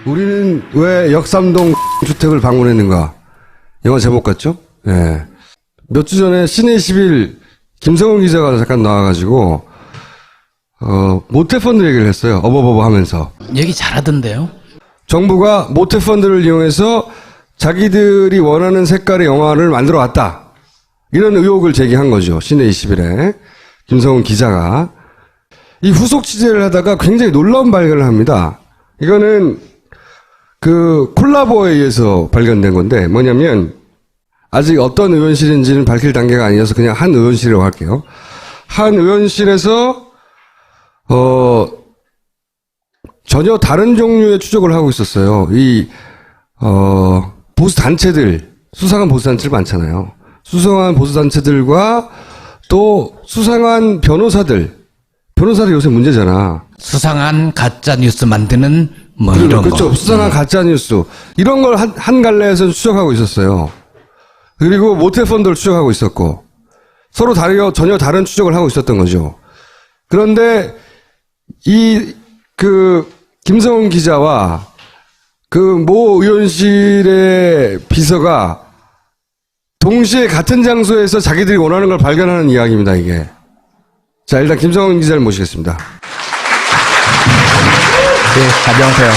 우리는 왜 역삼동 주택을 방문했는가? 영화 제목 같죠? 예. 몇 주 전에 시내 21 김성훈 기자가 잠깐 나와가지고, 모태펀드 얘기를 했어요. 어버버버 하면서. 얘기 잘하던데요? 정부가 모태펀드를 이용해서 자기들이 원하는 색깔의 영화를 만들어 왔다. 이런 의혹을 제기한 거죠. 시내 21에. 김성훈 기자가. 이 후속 취재를 하다가 굉장히 놀라운 발견을 합니다. 이거는 그 콜라보에 의해서 발견된 건데 뭐냐면 아직 어떤 의원실인지는 밝힐 단계가 아니어서 그냥 한 의원실이라고 할게요. 한 의원실에서 전혀 다른 종류의 추적을 하고 있었어요. 보수 단체들, 수상한 보수 단체들 많잖아요. 수상한 보수 단체들과 또 수상한 변호사들 요새 문제잖아. 수상한 가짜 뉴스 만드는 뭐 이런 그렇죠. 거. 수상한 가짜 뉴스 이런 걸 한 갈래에서 추적하고 있었어요. 그리고 모태펀드를 추적하고 있었고 서로 전혀 다른 추적을 하고 있었던 거죠. 그런데 김성훈 기자와 그 모 의원실의 비서가 동시에 같은 장소에서 자기들이 원하는 걸 발견하는 이야기입니다, 이게. 자, 일단 김성훈 기자를 모시겠습니다. 네, 안녕하세요.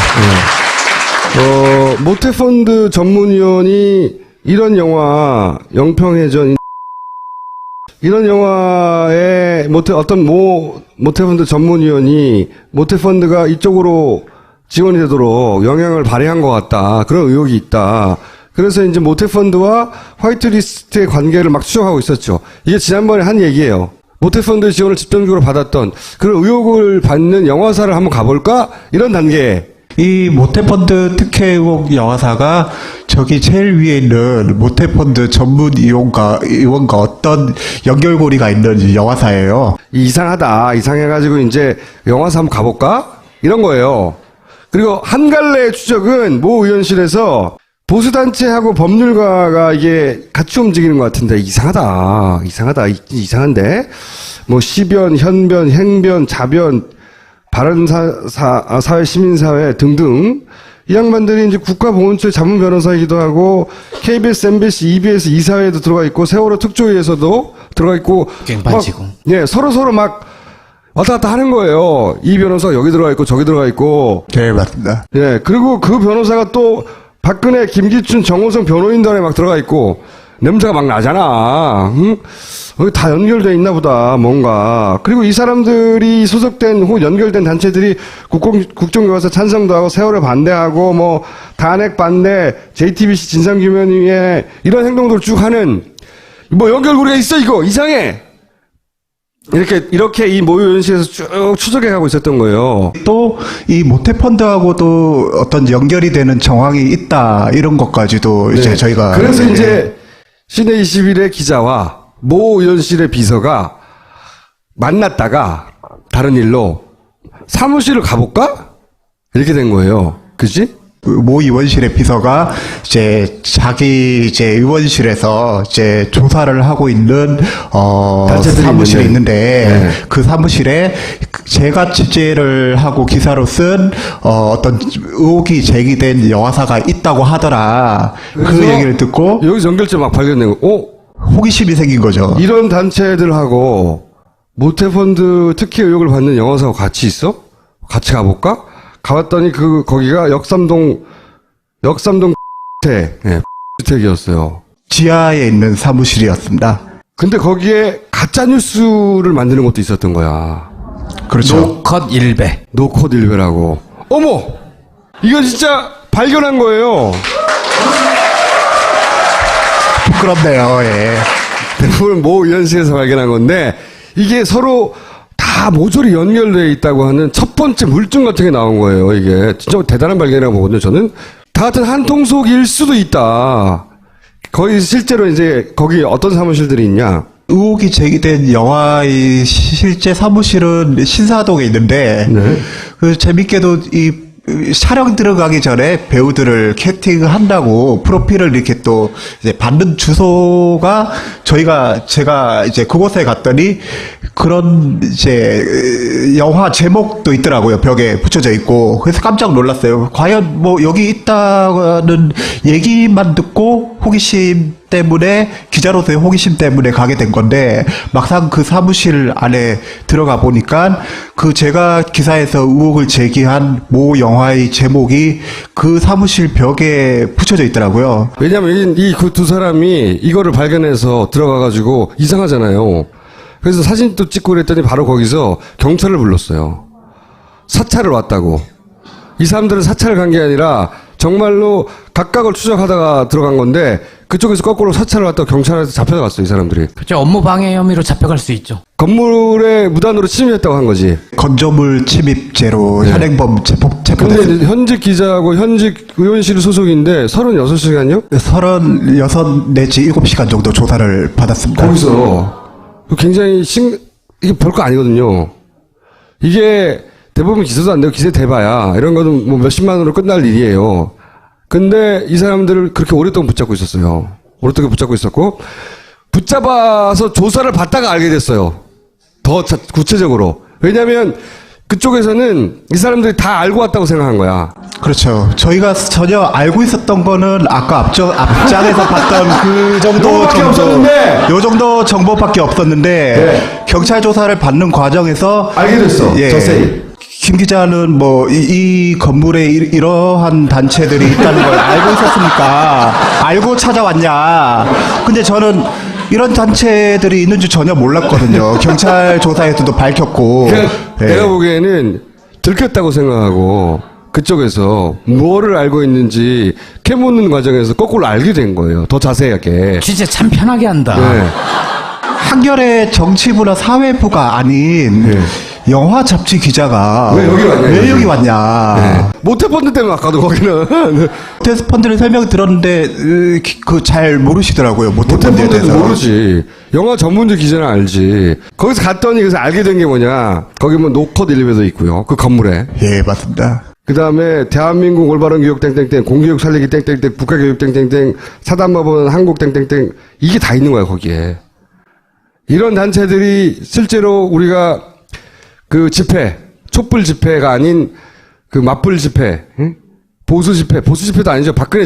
네. 모태펀드 전문위원이 이런 영화, 영평해전, 이런 영화에 모태펀드 전문위원이 모태펀드가 이쪽으로 지원이 되도록 영향을 발휘한 것 같다. 그런 의혹이 있다. 그래서 이제 모태펀드와 화이트리스트의 관계를 막 추적하고 있었죠. 이게 지난번에 한 얘기예요. 모태펀드 지원을 집중적으로 받았던 그런 의혹을 받는 영화사를 한번 가볼까? 이런 단계에. 이 모태펀드 특혜 의혹 영화사가 저기 제일 위에 있는 모태펀드 전문 의원과 어떤 연결고리가 있는 영화사예요. 이상하다. 이상해가지고 이제 영화사 한번 가볼까? 이런 거예요. 그리고 한 갈래의 추적은 모 의원실에서 보수단체하고 법률가가 이게 같이 움직이는 것 같은데 이상한데 뭐 시변, 현변, 행변, 자변, 바른사회, 시민사회 등등 이 양반들이 이제 국가보훈처의 자문 변호사이기도 하고 KBS, MBC, EBS 이사회에도 들어가 있고 세월호 특조위에서도 들어가 있고 깽판지고 서로 막 왔다 갔다 하는 거예요. 이 변호사 여기 들어가 있고 저기 들어가 있고. 네, 맞습니다. 예, 그리고 그 변호사가 또 박근혜, 김기춘, 정호성 변호인단에 막 들어가 있고 냄새가 막 나잖아. 응? 여기 다 연결돼 있나 보다 뭔가. 그리고 이 사람들이 소속된 혹은 연결된 단체들이 국정교과서 찬성도 하고 세월을 반대하고 뭐 탄핵 반대, JTBC 진상규명위에 이런 행동들을 쭉 하는 뭐 연결고리가 있어 이거 이상해. 이렇게 이 모의원실에서 쭉 추적해 가고 있었던 거예요. 또 이 모태펀드하고도 어떤 연결이 되는 정황이 있다 이런 것까지도 네. 이제 저희가 그래서 이제 시내 21의 기자와 모 의원실의 비서가 만났다가 다른 일로 사무실을 가볼까? 이렇게 된 거예요. 그지? 모 의원실의 비서가 이제 자기 의원실에서 조사를 하고 있는 사무실에 있는데 네. 그 사무실에 제가 취재를 하고 기사로 쓴 어떤 의혹이 제기된 영화사가 있다고 하더라. 그 얘기를 듣고 여기서 연결점 막 발견된 거. 호기심이 생긴 거죠. 이런 단체들하고 모태펀드 특혜 의혹을 받는 영화사하고 같이 있어? 같이 가볼까? 가봤더니 거기가 역삼동 주택이었어요. 지하에 있는 사무실이었습니다. 근데 거기에 가짜 뉴스를 만드는 것도 있었던 거야. 그렇죠. 노컷 일배. 노코드 일베라고. 어머! 이거 진짜 발견한 거예요. 부끄럽네요. 예. 대부분 모 의원실에서 발견한 건데 이게 서로 다 모조리 연결되어 있다고 하는 첫 번째 물증 같은 게 나온 거예요. 이게 진짜 대단한 발견이라고 보거든요. 저는 다 같은 한 통속일 수도 있다. 거의 실제로 이제 거기 어떤 사무실들이 있냐? 의혹이 제기된 영화의 실제 사무실은 신사동에 있는데 네. 재밌게도 이 촬영 들어가기 전에 배우들을 캐스팅한다고 프로필을 이렇게 또 이제 받는 주소가 제가 이제 그곳에 갔더니 그런 이제 영화 제목도 있더라고요. 벽에 붙여져 있고. 그래서 깜짝 놀랐어요. 과연 뭐 여기 있다는 얘기만 듣고 호기심 때문에, 기자로서의 호기심 때문에 가게 된 건데, 막상 그 사무실 안에 들어가 보니까 그 제가 기사에서 의혹을 제기한 모 영화의 제목이 그 사무실 벽에 붙여져 있더라고요. 왜냐면 이 그 두 사람이 이거를 발견해서 들어가가지고 이상하잖아요. 그래서 사진도 찍고 그랬더니 바로 거기서 경찰을 불렀어요. 사찰을 왔다고. 이 사람들은 사찰을 간 게 아니라 정말로 각각을 추적하다가 들어간 건데 그쪽에서 거꾸로 사찰을 왔다가 경찰한테 잡혀갔어요, 이 사람들이. 그렇죠. 업무 방해 혐의로 잡혀갈 수 있죠. 건물에 무단으로 침입했다고 한 거지. 건조물 침입죄로 현행범 체포됐습니다. 근데 현직 기자하고 현직 의원실 소속인데 36시간요? 36 내지 7시간 정도 조사를 받았습니다. 거기서 굉장히 이게 별거 아니거든요. 이게 대부분 기소도 안 되고 기세 대봐야 이런 거는 뭐 몇십만으로 끝날 일이에요. 근데 이 사람들을 그렇게 오랫동안 붙잡고 있었어요. 오랫동안 붙잡고 있었고 붙잡아서 조사를 받다가 알게 됐어요. 더 구체적으로. 왜냐하면 그쪽에서는 이 사람들이 다 알고 왔다고 생각한 거야. 그렇죠. 저희가 전혀 알고 있었던 거는 아까 앞장에서 봤던 그 정도 요거밖에 없었는데. 요 정도 정보밖에 없었는데 네. 경찰 조사를 받는 과정에서 알게 됐어. 자세히. 김 기자는 뭐 이 건물에 이러한 단체들이 있다는 걸 알고 있었습니까? 알고 찾아왔냐? 근데 저는 이런 단체들이 있는 줄 전혀 몰랐거든요. 경찰 조사에서도 밝혔고. 그러니까 예. 내가 보기에는 들켰다고 생각하고 그쪽에서 뭐를 알고 있는지 캐묻는 과정에서 거꾸로 알게 된 거예요. 더 자세하게. 취재 참 편하게 한다. 네. 한겨레 정치부나 사회부가 아닌 네. 영화 잡지 기자가 왜 여기 왔냐, 왜 여기. 여기 왔냐? 네. 모태펀드 때문에 아까도 거기는. 모태펀드를 설명 들었는데 그 잘 모르시더라고요. 모태펀드에 모태펀드도 대해서. 모르지. 영화 전문지 기자는 알지. 거기서 갔더니 그래서 알게 된 게 뭐냐. 거기 뭐 노컷 엘리베이터 있고요. 그 건물에. 예, 맞습니다. 그 다음에 대한민국 올바른 교육 땡땡땡, 공교육 살리기 땡땡땡, 국가교육 땡땡땡, 사단법원 한국 땡땡땡 이게 다 있는 거야 거기에. 이런 단체들이 실제로 우리가 그 집회, 촛불 집회가 아닌 그 맞불 집회, 응? 보수 집회도 아니죠. 박근혜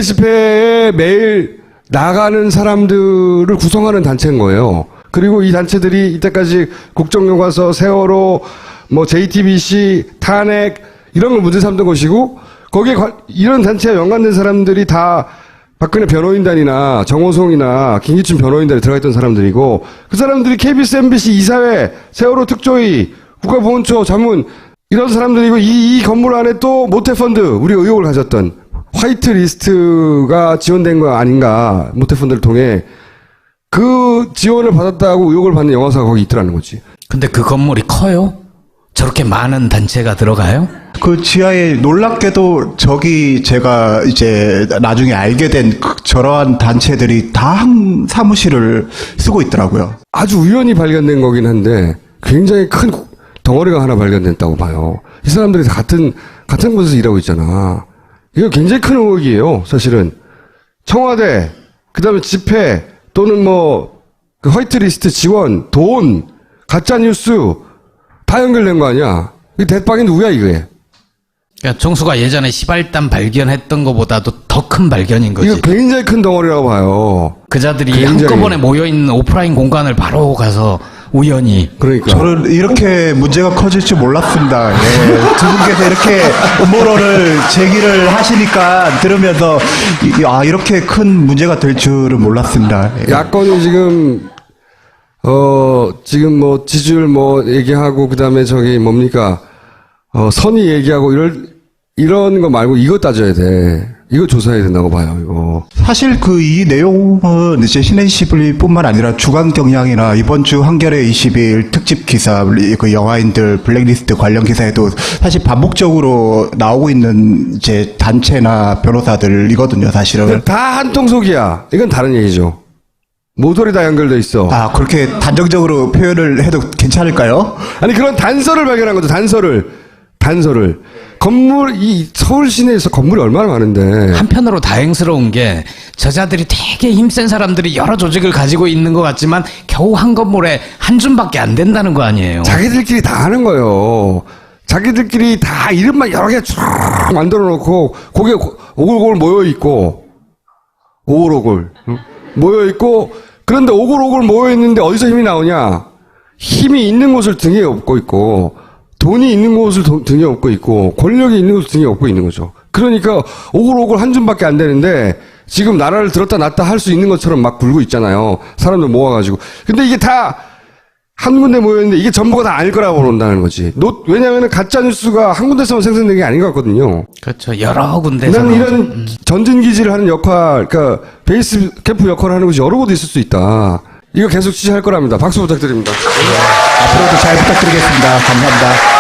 집회에 매일 나가는 사람들을 구성하는 단체인 거예요. 그리고 이 단체들이 이때까지 국정교과서, 세월호, 뭐 JTBC, 탄핵 이런 걸 문제 삼던 것이고 거기에 이런 단체에 연관된 사람들이 다 박근혜 변호인단이나 정호성이나 김기춘 변호인단에 들어가 있던 사람들이고 그 사람들이 KBS, MBC, 이사회, 세월호 특조위, 국가보훈처 자문 이런 사람들이고 이 건물 안에 또 모태펀드 우리 의혹을 가졌던 화이트 리스트가 지원된 거 아닌가 모태펀드를 통해 그 지원을 받았다고 의혹을 받는 영화사가 거기 있더라는 거지. 근데 그 건물이 커요? 저렇게 많은 단체가 들어가요? 그 지하에 놀랍게도 저기 제가 이제 나중에 알게 된 저러한 단체들이 다 한 사무실을 쓰고 있더라고요. 아주 우연히 발견된 거긴 한데 굉장히 큰 덩어리가 하나 발견됐다고 봐요. 이 사람들이 다 같은 곳에서 일하고 있잖아. 이거 굉장히 큰 의혹이에요, 사실은. 청와대, 그 다음에 집회, 또는 뭐, 그 화이트리스트 지원, 돈, 가짜뉴스, 다 연결된 거 아니야? 이 대빵이 누구야, 이게? 그러니까 정수가 예전에 시발단 발견했던 것보다도 더 큰 발견인 거지. 이거 굉장히 큰 덩어리라고 봐요. 그자들이 굉장히. 한꺼번에 모여있는 오프라인 공간을 바로 가서 우연히. 그러니까. 저는 이렇게 문제가 커질 줄 몰랐습니다. 예, 두 분께서 이렇게 음모론을 제기를 하시니까 들으면서 이렇게 큰 문제가 될 줄은 몰랐습니다. 예. 야권이 지금 뭐 지지율 뭐 얘기하고 그다음에 저기 뭡니까 선의 얘기하고 이런 거 말고 이거 따져야 돼. 이거 조사해야 된다고 봐요. 이거. 사실 이 내용은 이제 신NC뿐만 아니라 주간경향이나 이번 주 한겨레 20일 특집 기사 그 영화인들 블랙리스트 관련 기사에도 사실 반복적으로 나오고 있는 이제 단체나 변호사들이거든요. 사실은. 다 한통속이야. 이건 다른 얘기죠. 모조리 다 연결돼 있어. 그렇게 단정적으로 표현을 해도 괜찮을까요? 아니 그런 단서를 발견한 거죠. 단서를. 건물, 이 서울 시내에서 건물이 얼마나 많은데. 한편으로 다행스러운 게 저자들이 되게 힘센 사람들이 여러 조직을 가지고 있는 것 같지만 겨우 한 건물에 한 줌밖에 안 된다는 거 아니에요. 자기들끼리 다 하는 거예요. 자기들끼리 다 이름만 여러 개 쭉 만들어 놓고, 거기에 오글오글 모여있고, 오글오글, 모여있고, 그런데 오글오글 모여있는데 어디서 힘이 나오냐? 힘이 있는 곳을 등에 업고 있고, 돈이 있는 곳을 등에 업고 있고, 권력이 있는 곳을 등에 업고 있는 거죠. 그러니까 오글오글 한 줌밖에 안 되는데, 지금 나라를 들었다 놨다 할 수 있는 것처럼 막 굴고 있잖아요. 사람들 모아가지고. 근데 이게 다 한 군데 모여있는데 이게 전부가 다 아닐 거라고 본다는 거지. 왜냐면은 가짜뉴스가 한 군데서만 생성된 게 아닌 것 같거든요. 그렇죠. 여러 군데서. 나는 이런 전진기지를 하는 역할, 그러니까 베이스 캠프 역할을 하는 곳이 여러 곳에 있을 수 있다. 이거 계속 지지할 거랍니다. 박수 부탁드립니다. 앞으로도 잘 부탁드리겠습니다. 감사합니다.